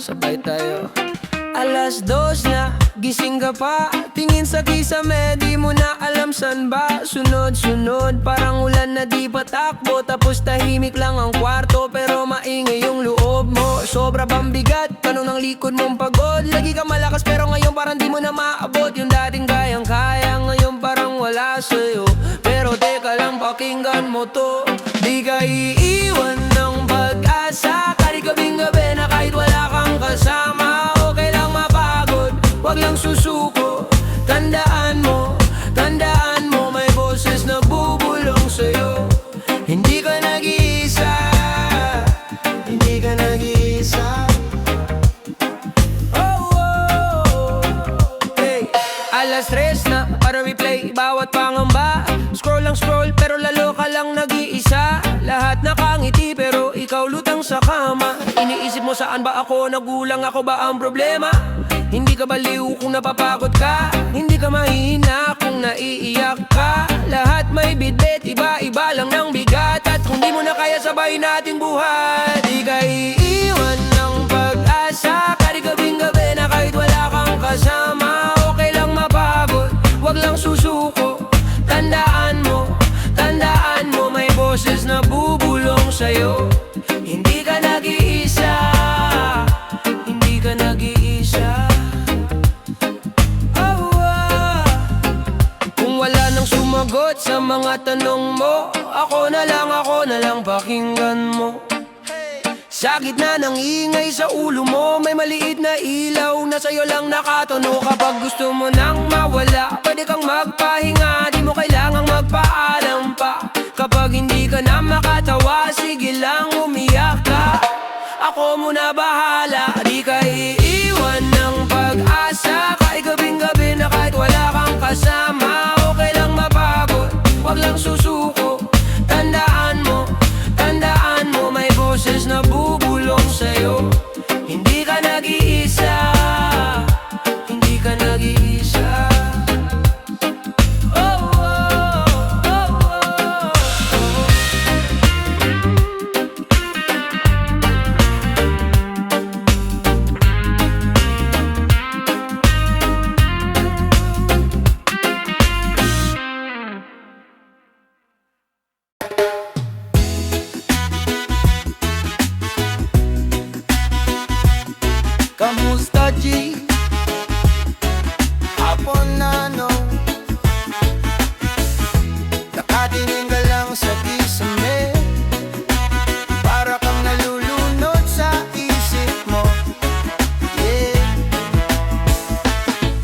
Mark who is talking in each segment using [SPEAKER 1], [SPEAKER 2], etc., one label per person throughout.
[SPEAKER 1] sabay tayo. Alas 2 na, gising ka pa. Tingin sa kisame, di mo na alam san ba. Sunod-sunod, parang ulan na di patakbo. Tapos tahimik lang ang kwarto, pero maingay yung loob mo. Sobra bang bigat, tanong ng likod mong pagod. Lagi ka malakas pero ngayon parang di mo na maabot. Yung dating kayang-kaya, ngayon parang wala sa'yo. Pero teka lang, pakinggan mo to. Di ka iiwan ng pag-asa. Kahit gabing-gabi na kahit wala kang kasama. Okay lang mapagod, wag lang susuko. Tandaan mo, may boses na bubulong sa'yo. Hindi ka nag-iisa, hindi ka nag-iisa. Oh, oh. Hey. Alas 3 na, para replay bawat pangamba. Scroll lang scroll, pero lalo ka lang nag-iisa. Lahat nakangiti, pero ikaw lutang sa kama. Iniisip mo saan ba ako, nagulang ako ba ang problema? Hindi ka baliw kung napapagod ka. Hindi ka mahina kung naiiyak ka. Lahat may bitbit, iba-iba lang ng bigat. At kung di mo na kaya, sabay nating buhay. Di ka iiwan ng pag-asa. Kahit gabing-gabi na kahit wala kang kasama. Okay lang mapagod, wag lang susuko. Tandaan mo, may boses na bubulong sa'yo. Hindi ka nag-iisa, hindi ka nag-iisa. Oh, oh. Kung wala nang sumagot sa mga tanong mo, ako na lang pakinggan mo. Sa gitna ng ingay sa ulo mo, may maliit na ilaw na sa'yo lang nakatono. Kapag gusto mo nang mawala, pwede kang magpahinga. Di mo kailangang magpaalam pa. Kapag hindi ka na makatawa, sige lang umiyak ka. Ako muna bahala. Di ka iiwan ng pag-asa. Kahit gabing-gabi na kahit wala kang kasama. Okay lang mapagod, wag lang susuko. Tandaan mo, may boses na bubulong sa'yo. Hindi ka nag-iisa, hindi ka nag-iisa. Oh, oh, oh, oh. Kamusta, G? Hapon na, no? Nakatingin ka lang sa kisame. Para kang nalulunod sa isip mo. Yeah.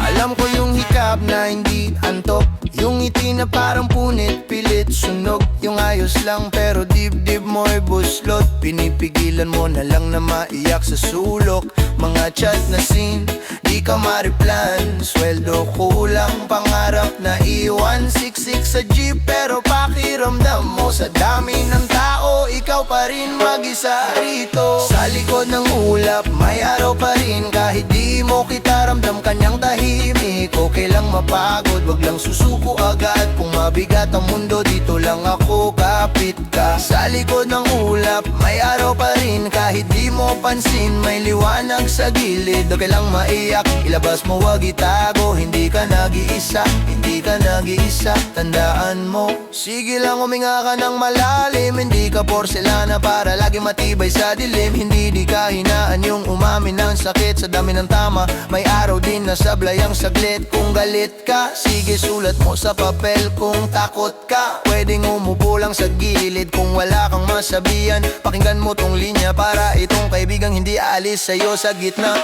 [SPEAKER 1] Alam ko yung hikab na hindi antok. Yung ngiti na parang punit, pilit, sunog. Yung ayos lang pero dibdib mo'y buslot. Pinipigilan mo na lang na maiyak sa sulok. Mga chat na scene, di ka mariplan. Sweldo kulang, pangarap na iwan. Siksik sa jeep pero pakiramdam mo sa dami ng tao, ikaw pa rin mag-isa rito. Sa likod ng ulap, may araw pa rin. Kahit di mo kita ramdam, kanyang tahimik. Okay lang mapagod, wag lang susuko agad. Kung mabigat ang mundo, dito lang ako, kapit ka. Sa likod ng ulap, may araw pa rin. Kahit di mo pansin, may liwanag sa gilid. Okay lang maiyak, ilabas mo, wag itago. Hindi ka nag-iisa, hindi ka nag-iisa. Tandaan mo, sige lang huminga ka ng malalim. Hindi ka porselana para lagi matibay sa dilim. Hindi di ka hinaan yung umamin ng sakit. Sa dami ng tama, may araw din na sablay ang saglit. Kung galit ka, sige sulat mo sa papel. Kung takot ka, pwedeng umupo lang sa gilid. Kung wala kang masabihan, pakinggan mo tong linya. Para itong kaibigang hindi aalis sa'yo sa gitna.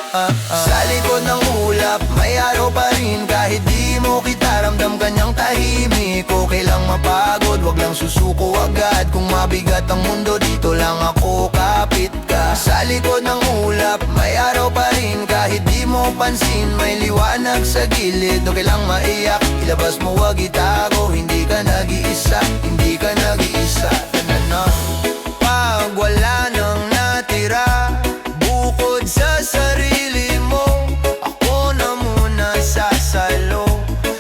[SPEAKER 1] Sa likod ng ulap, may araw pa rin. Kahit di mo kita ramdam, kanyang tahimik. Okay lang mapagod, wag lang susuko agad. Kung mabigat ang mundo, dito lang ako, kapit ka. Sa likod ng ulap, may araw pa rin. Kahit di mo pansin, may liwanag sa gilid. Okay lang maiyak, ilabas mo, wag itago. Hindi ka nag-iisa, hindi ka nag-iisa. Pag wala nang natira, bukod sa sarili mo, ako na muna sasalo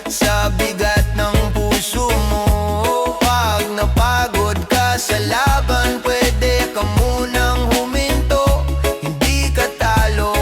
[SPEAKER 1] sa bigat ng puso mo. Pag napagod ka sa laban, pwede ka munang huminto. Hindi ka talo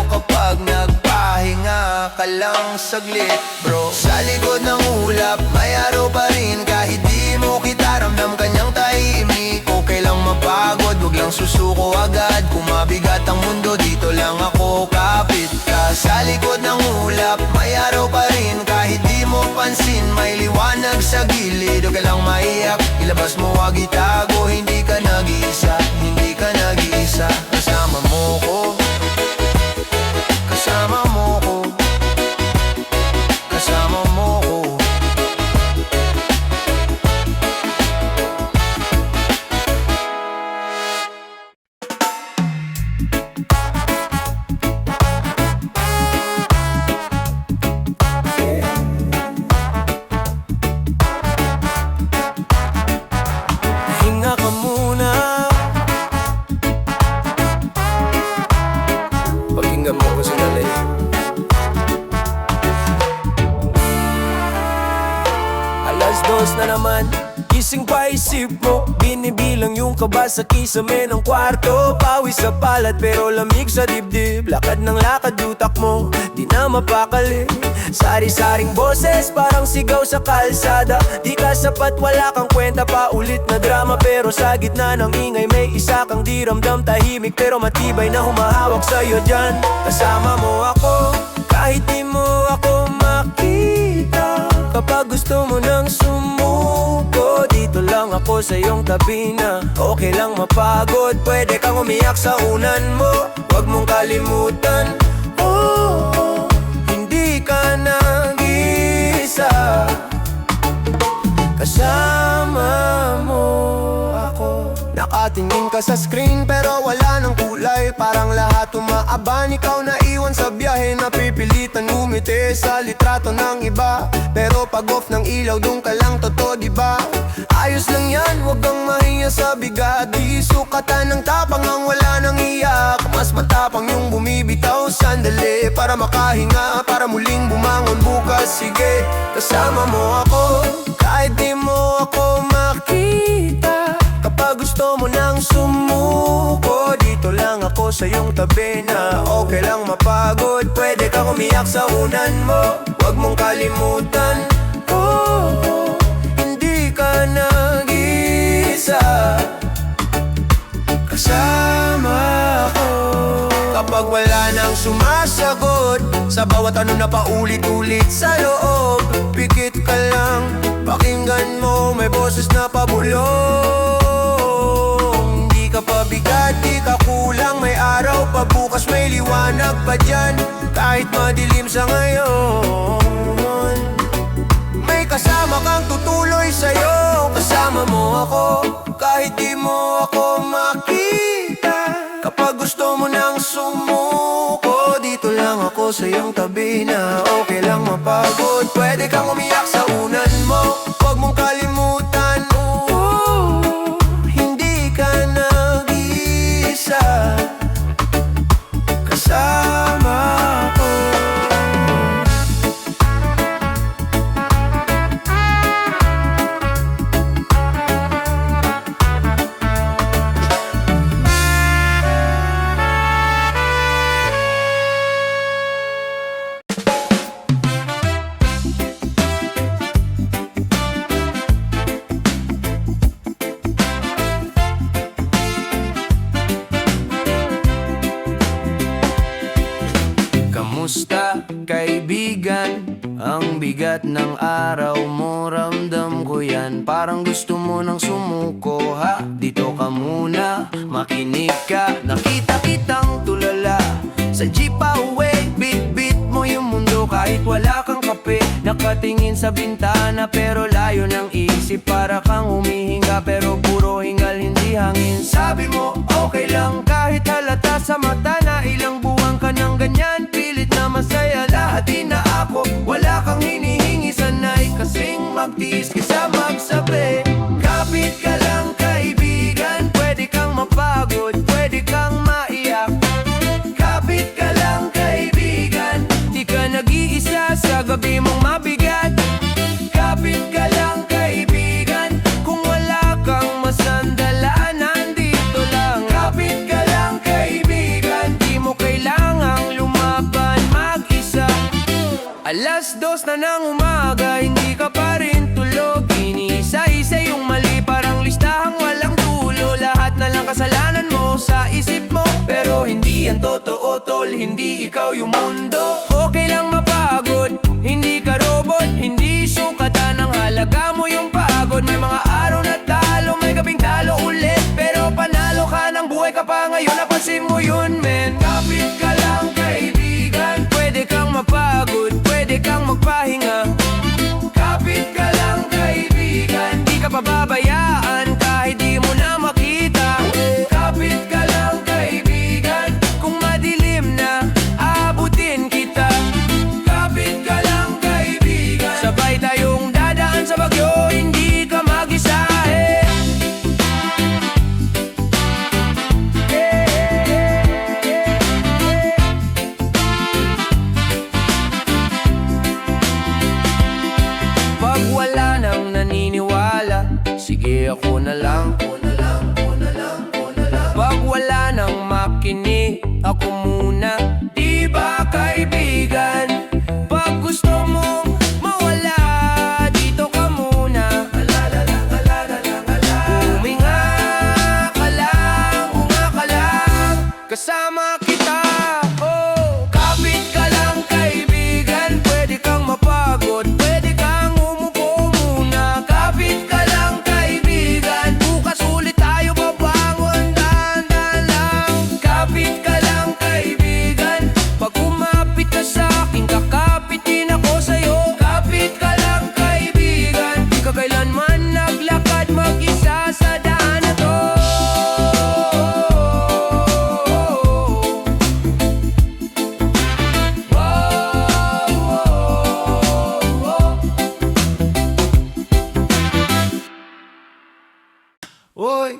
[SPEAKER 1] saglit bro. Sa likod ng ulap, may araw pa rin. Kahit di mo kita ramdam kanyang tahimik. Okay lang mapagod, wag lang susuko agad. Kung mabigat ang mundo, dito lang ako kapit ka. Sa likod ng ulap, may araw pa rin. Kahit di mo pansin, may liwanag sa gilid. Huwag ka lang maiyak, ilabas mo wag itago. Hindi ka nag-iisa, hindi ka nag-iisa. Kasama mo ko, kasama mo ko, kasama mo ko.
[SPEAKER 2] Hinga ka muna, pakinggan mo ko sandali. Alas 2 na naman, gising pa isip mo. Binibilang yung kaba sa kisame ng kwarto. Pawis sa palad pero lamig sa dibdib. Lakad ng lakad utak mo, di na mapakali. Sari-saring boses, parang sigaw sa kalsada. Di ka sapat, wala kang kwenta, paulit na drama. Pero sa gitna ng ingay may isa kang di ramdam. Tahimik pero matibay na humahawak sa'yo dyan. Kasama mo ako, kahit di mo ako makita. Kapag gusto mo nang sumuko, dito lang ako sa iyong tabi na. Okay lang mapagod, pwede kang umiyak sa unan mo. Huwag mong kalimutan, oh, hindi ka nag-iisa. Kasama mo ako. Nakatingin ka sa screen pero wala nang kulay. Parang lahat umaaban, ikaw na iwan sa biyahe. Napipilitan ngumiti sa litrato ng iba. Pero pag off ng ilaw, dun ka lang totoo, diba? Ayos lang yan, wag kang mahiya sa bigat. Di sukatan ng tapang ang wala nang iyak. Mas matapang yung bumibitaw sandali para makahinga, para muling bumangon bukas. Sige, kasama mo ako, kahit di mo ako makita. Kapag gusto mo nang sumuko, dito lang ako sa iyong tabi na. Okay lang mapagod, pwede kang umiyak sa unan mo. Huwag mong kalimutan, oh, hindi ka nag-iisa. Kasama ko. Kapag wala nang sumasagot sa bawat ano na paulit-ulit sa loob, pikit ka lang, pakinggan mo, may boses na pabulong. Di ka pabigat, di ka kulang, may araw pa bukas, may liwanag pa dyan. Kahit madilim sa ngayon, may kasama kang tutuloy sa'yo. Kasama mo ako, kahit di mo ako makita. Kapag gusto mo nang sumuko, dito lang ako sa iyong tabi na. Okay lang mapagod, pwede kang umiyak sa unan mo. Huwag mong kalimutan, oh, hindi ka nag-iisa. Kasama ko. Kamusta kaibigan? Ang bigat ng araw mo, ramdam ko yan. Parang gusto mo nang sumuko, ha? Dito ka muna, makinig ka. Nakita kitang tulala sa jeep away. Bit-bit mo yung mundo kahit wala kang kape. Nakatingin sa bintana pero layo ng isip. Para kang humihinga pero puro hingal, hindi hangin. Sabi mo okay lang kahit halata sa mata na ilang buwan ka ng ganyan. Pilit na masaya, lahat na ako. Wala kang hinihingi, sanay kasing magtiis kaysa magsabi. Kapit ka lang kaibigan, pwede kang mapagod, pwede kang maiyak. Kapit ka lang kaibigan, di ka nag-iisa sa gabi mong mabigat. Kapit ka lang kaibigan, kung wala kang masandalaan, nandito lang. Kapit ka lang kaibigan, di mo kailangang lumaban mag-isa. Alas na ng umaga, hindi ka pa rin tulog. Iniisa-isa yung mali, parang listahang walang dulo. Lahat na lang kasalanan mo sa isip mo, pero hindi yan totoo tol, hindi ikaw yung mundo. Okay lang mapagod, hindi ka robot, hindi sukatan ang halaga mo yung pagod. May mga araw na talo, may gabing talo ulit, pero panalo ka ng buhay ka pa ngayon. Napansin mo yun men, kapit ka lang kaibigan. Pwede kang mapagod, pwede kang magpahinga. Kapit ka lang kaibigan, di ka pababayaan kahit di mo na makita. Kapit ka lang kaibigan, kung madilim na abutin kita. Kapit ka lang kaibigan, sabay tayong dadaan sa bagyo, hindi ka mag-isa. Pag wala nang naniniwala, sige ako na lang. Pag wala nang makinig, ako muna. Di ba kaibigan? Pag gusto mong mawala, dito ka muna. Huminga ka lang, kasama kita. Oh, kapit ka lang kaibigan, pwede kang mapagod, pwede kang umupo muna. Kapit ka lang kaibigan, bukas ulit tayo babangon. Dahan-dahan lang. Kapit ka lang kaibigan, pag kumapit ka sa'kin, kakapitin ako sa'yo. Kapit ka lang kaibigan, di ka kailanman naglakad mag-isa sa daan na to.
[SPEAKER 1] Oy,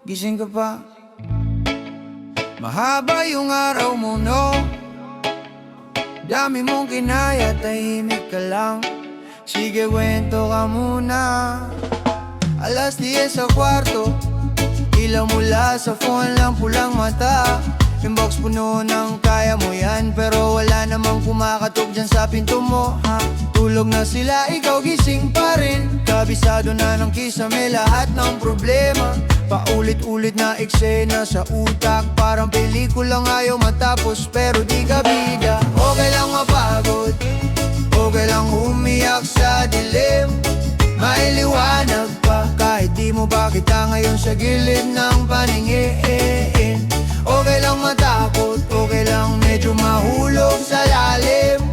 [SPEAKER 1] gising ka pa? Mahaba yung araw mo, no? Dami mong kinaya, tahimik ka lang. Sige, kwento ka muna. Alas 10 sa kwarto, ilaw mula sa phone lang, pulang mata. Inbox puno ng kaya mo yan, pero wala namang kumakatok dyan sa pinto mo, ha? Tulog na sila, ikaw gising pa rin. Kabisado na ng kisame lahat ng problema. Paulit-ulit na eksena sa utak, parang pelikulang ayaw matapos pero di ka bida. Okay lang mapagod, okay lang umiyak sa dilim. May liwanag pa, kahit di mo pa kita ngayon sa gilid ng paningin. Okay lang matakot, okay lang medyo mahulog sa lalim.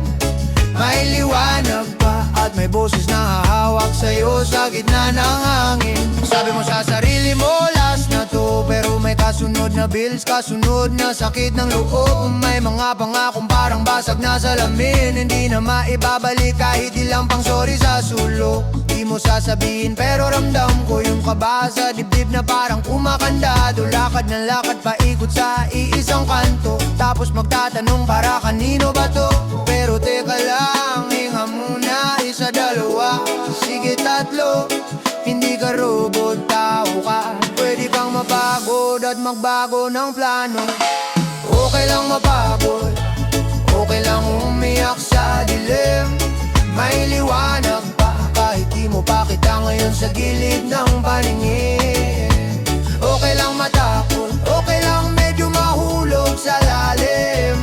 [SPEAKER 1] May liwanag pa at may boses na hahawak sa'yo sa gitna ng hangin. Sabi mo sa sarili mo, last na to, pero may kasunod na bills, kasunod na sakit ng loob. May mga pangakong parang basag na salamin, hindi na maibabalik kahit ilang pang sorry sa sulok. Di mo sasabihin pero ramdam ko yung kaba sa dibdib na parang kumakandado. Lakad na lakad paikot sa iisang kanto, tapos magtatanong para kanino ba to? Pero teka lang, hinga muna, isa dalawa, sige tatlo. Hindi ka robot, tao ka. Pwede kang mapagod at magbago ng plano. Okay lang mapagod, okay lang umiyak sa dilim. May liwanag pa, kahit di mo pa kita ngayon sa gilid ng paningin. Okay lang matakot, okay lang medyo mahulog sa lalim.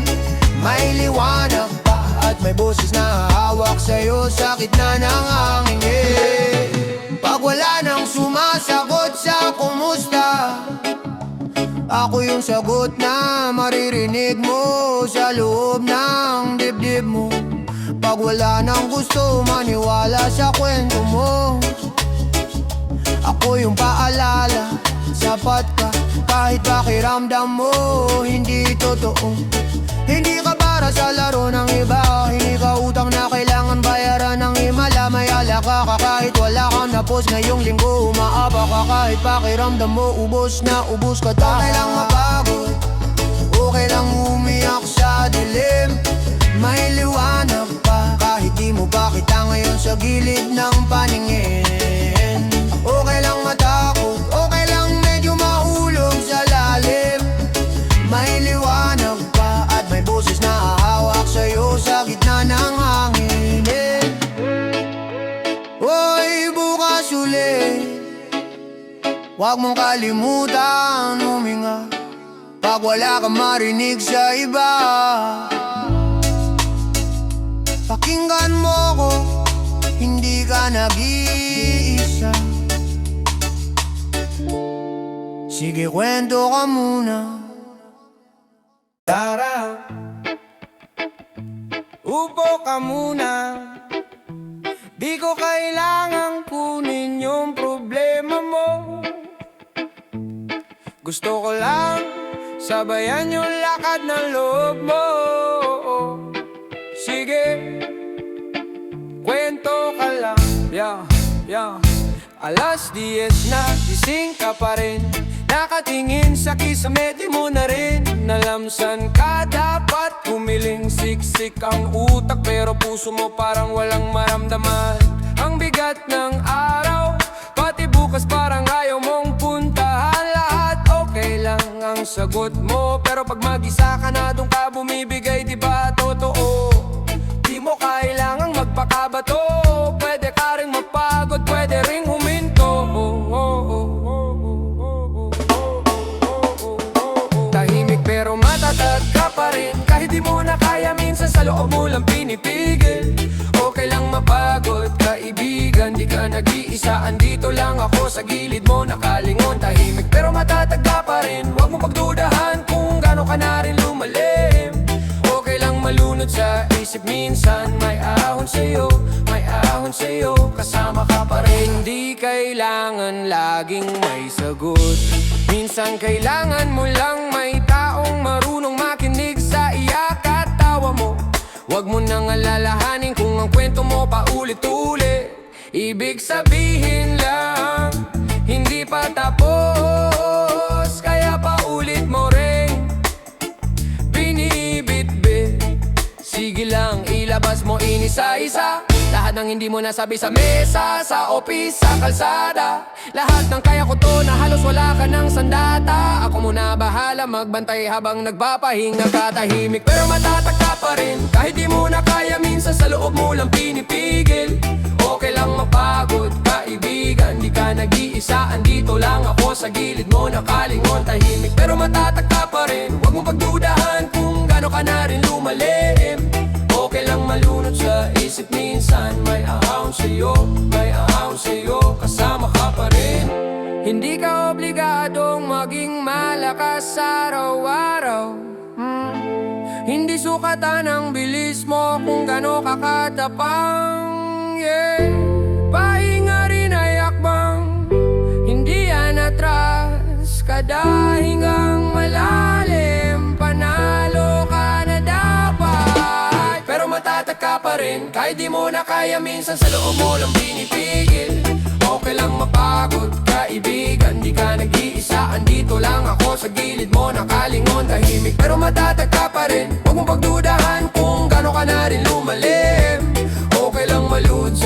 [SPEAKER 1] May liwanag pa at may boses na hahawak sa'yo sa gitna ng hangin. Pag wala nang sumasagot sa kumusta, ako yung sagot na maririnig mo sa loob ng dibdib mo. Pag wala nang gusto maniwala sa kwento mo, ako yung paalala, sapat ka kahit pakiramdam mo hindi totoo. Hindi ka para sa laro ng iba, hindi ka utang na kailangan bayaran ng himala. May alaka ka kahit wala kang napos ngayong linggo, umaapa ka kahit pakiramdam mo ubos na ubos ka. Okay lang mapagod, okay lang umiyak sa dilim. May liwanag pa, kahit di mo pa kita ngayon sa gilid ng paningin. Okay lang matakot, okay lang medyo mahulog sa lalim. May liwanag pa at may boses na hahawak sa'yo sa gitna ng hangin. Huwag mong kalimutan huminga pag wala kang marinig sa iba. Pakinggan mo ko, hindi ka nag-iisa. Sige, kwento ka muna.
[SPEAKER 2] Tara, upo ka muna. Di ko kailangang kunin yung problema mo. Gusto ko lang sabayan yung lakad ng loob mo. Sige, kwento ka lang. Yeah. Alas 10 na, gising ka pa rin. Nakatingin sa kisame, di mo na rin nalamsan ka. Dapat humiling, siksik ang utak, pero puso mo parang walang maramdaman. Ang bigat ng araw, pati bukas parang ayaw mong puntahan. Lahat okay lang ang sagot mo, pero pag mag-isa ka na doon ka bumibigay, di ba totoo? Di mo kailangang magpakabato, pwede ka ring mapagod, pwede ring huminto. Tahimik pero matatag ka pa rin, kahit di mo na kaya minsan sa loob mo lang pinipigil. Okay lang mapagod, kaibigan, di ka nag-iisa. Andito lang ako sa gilid mo, nakalingon. Tahimik pero matatag ka pa rin, huwag mo pagdudahan kung gaano ka na rin lumalim. Okay lang malunod sa isip, minsan may ahon sa'yo, may ahon sa'yo, kasama ka pa rin. Hindi kailangan laging may sagot, minsan kailangan mo lang may taong marunong makinig sa iyak at tawa mo. Huwag mo nang alalahanin kung ang kwento mo paulit-ulit. Ibig sabihin lang, hindi pa tapos, kaya paulit mo rin binibitbit. Sige lang, ilabas mo inisa-isa lahat ng hindi mo nasabi sa mesa, sa office, sa kalsada. Lahat ng kaya ko to na halos wala ka ng sandata. Ako muna bahala magbantay habang nagpapahinga ka. Tahimik pero matatak ka pa rin, kahit di mo na kaya minsan sa loob mo lang pinipigil. Okay lang mapagod, kaibigan, di ka nag-iisa. Andito lang ako sa gilid mo, nakalingon. Tahimik pero matatak ka pa rin, huwag mo pagdudahan kung gaano ka na rin lumalim. Okay lang malunod sa isip, minsan may ahon sa'yo, may ahon sa'yo, kasama ka pa rin. Hindi ka obligadong maging malakas araw-araw. Hindi sukatan ang bilis mo kung gaano ka katapang. Pahinga rin ay akbang, hindi yan atras. Kada hingang malalim, panalo ka na dapat. Pero matatak ka pa rin, kahit di mo na kaya minsan sa loob mo lang pinipigil. Okay lang mapagod, kaibigan, di ka nag-iisa. Andito lang ako sa gilid mo, nakalingon. Tahimik pero matatak ka pa rin, huwag mo pagdudahan kung gaano ka na rin lumalim. Okay lang malud